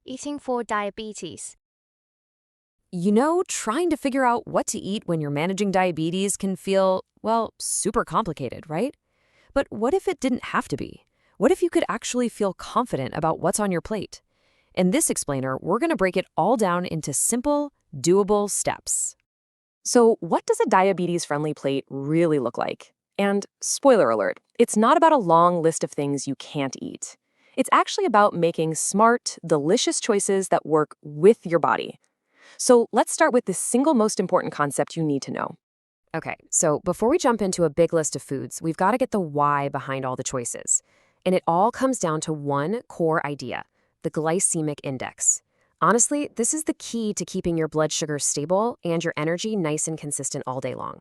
Eating for diabetes. Trying to figure out what to eat when you're managing diabetes can feel, well, super complicated, right? But what if it didn't have to be? What if you could actually feel confident about what's on your plate? In this explainer, we're going to break it all down into simple, doable steps. So, what does a diabetes-friendly plate really look like? And spoiler alert, it's not about a long list of things you can't eat. It's actually about making smart, delicious choices that work with your body. So let's start with the single most important concept you need to know. Okay, so before we jump into a big list of foods, we've got to get the why behind all the choices. And it all comes down to one core idea, the glycemic index. Honestly, this is the key to keeping your blood sugar stable and your energy nice and consistent all day long.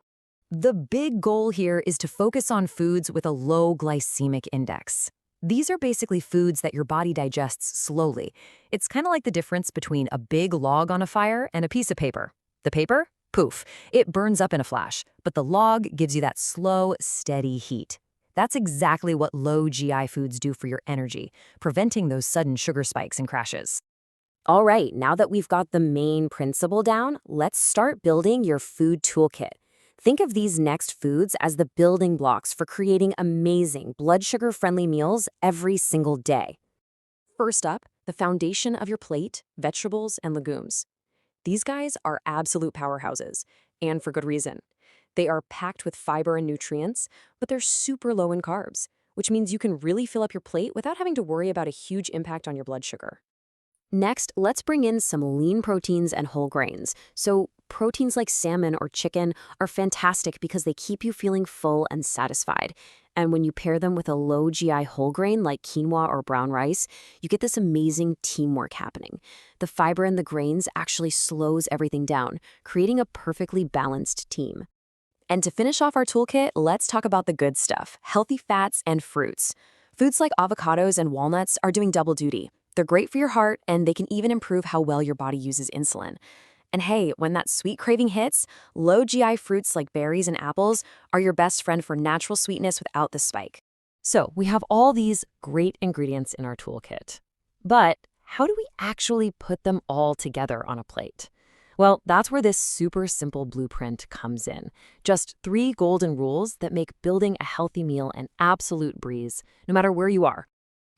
The big goal here is to focus on foods with a low glycemic index. These are basically foods that your body digests slowly. It's kind of like the difference between a big log on a fire and a piece of paper. The paper? Poof. It burns up in a flash, but the log gives you that slow, steady heat. That's exactly what low GI foods do for your energy, preventing those sudden sugar spikes and crashes. All right, now that we've got the main principle down, let's start building your food toolkit. Think of these next foods as the building blocks for creating amazing blood sugar-friendly meals every single day. First up, the foundation of your plate, vegetables and legumes. These guys are absolute powerhouses, and for good reason. They are packed with fiber and nutrients, but they're super low in carbs, which means you can really fill up your plate without having to worry about a huge impact on your blood sugar. Next, let's bring in some lean proteins and whole grains. So proteins like salmon or chicken are fantastic because they keep you feeling full and satisfied. And when you pair them with a low GI whole grain like quinoa or brown rice, you get this amazing teamwork happening. The fiber in the grains actually slows everything down, creating a perfectly balanced team. And to finish off our toolkit, let's talk about the good stuff, healthy fats and fruits. Foods like avocados and walnuts are doing double duty. They're great for your heart, and they can even improve how well your body uses insulin. And hey, when that sweet craving hits, low GI fruits like berries and apples are your best friend for natural sweetness without the spike. So we have all these great ingredients in our toolkit. But how do we actually put them all together on a plate? Well, that's where this super simple blueprint comes in. Just 3 golden rules that make building a healthy meal an absolute breeze, no matter where you are.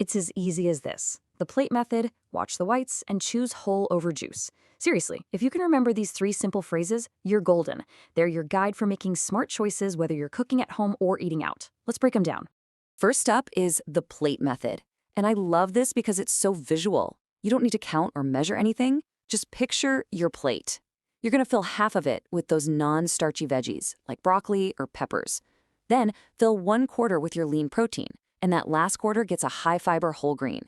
It's as easy as this. The plate method, watch the whites, and choose whole over juice. Seriously, if you can remember these 3 simple phrases, you're golden. They're your guide for making smart choices whether you're cooking at home or eating out. Let's break them down. First up is the plate method. And I love this because it's so visual. You don't need to count or measure anything. Just picture your plate. You're going to fill half of it with those non-starchy veggies, like broccoli or peppers. Then fill 1/4 with your lean protein, and that last quarter gets a high-fiber whole grain.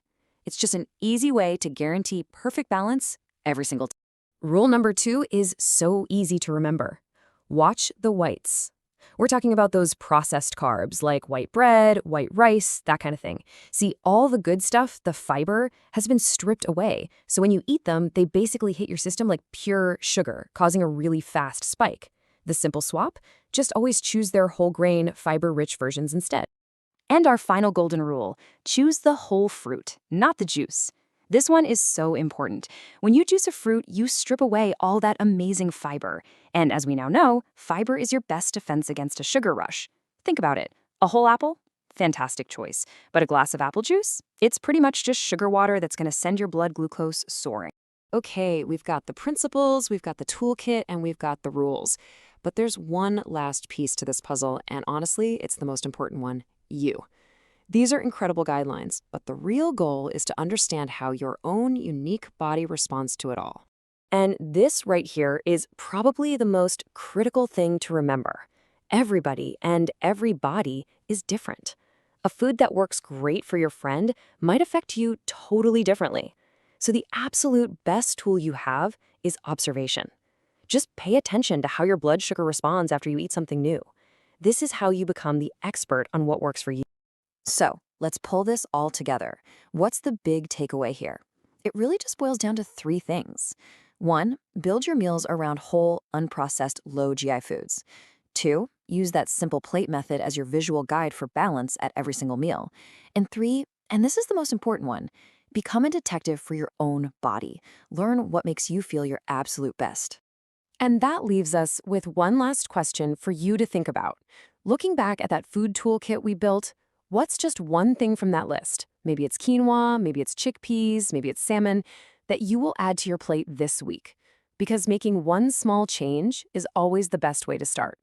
It's just an easy way to guarantee perfect balance every single time. Rule number 2 is so easy to remember. Watch the whites. We're talking about those processed carbs like white bread, white rice, that kind of thing. See, all the good stuff, the fiber, has been stripped away. So when you eat them, they basically hit your system like pure sugar, causing a really fast spike. The simple swap? Just always choose their whole grain, fiber-rich versions instead. And our final golden rule, choose the whole fruit, not the juice. This one is so important. When you juice a fruit, you strip away all that amazing fiber. And as we now know, fiber is your best defense against a sugar rush. Think about it. A whole apple? Fantastic choice. But a glass of apple juice? It's pretty much just sugar water that's going to send your blood glucose soaring. Okay, we've got the principles, we've got the toolkit, and we've got the rules. But there's one last piece to this puzzle, and honestly, it's the most important one. You. These are incredible guidelines, but the real goal is to understand how your own unique body responds to it all. And this right here is probably the most critical thing to remember. Everybody and every body is different. A food that works great for your friend might affect you totally differently. So the absolute best tool you have is observation. Just pay attention to how your blood sugar responds after you eat something new. This is how you become the expert on what works for you. So, let's pull this all together. What's the big takeaway here? It really just boils down to 3 things. 1, build your meals around whole, unprocessed, low GI foods. 2, use that simple plate method as your visual guide for balance at every single meal. And 3, and this is the most important one, Become a detective for your own body. Learn what makes you feel your absolute best. And that leaves us with one last question for you to think about. Looking back at that food toolkit we built, what's just one thing from that list? Maybe it's quinoa, maybe it's chickpeas, maybe it's salmon, that you will add to your plate this week. Because making one small change is always the best way to start.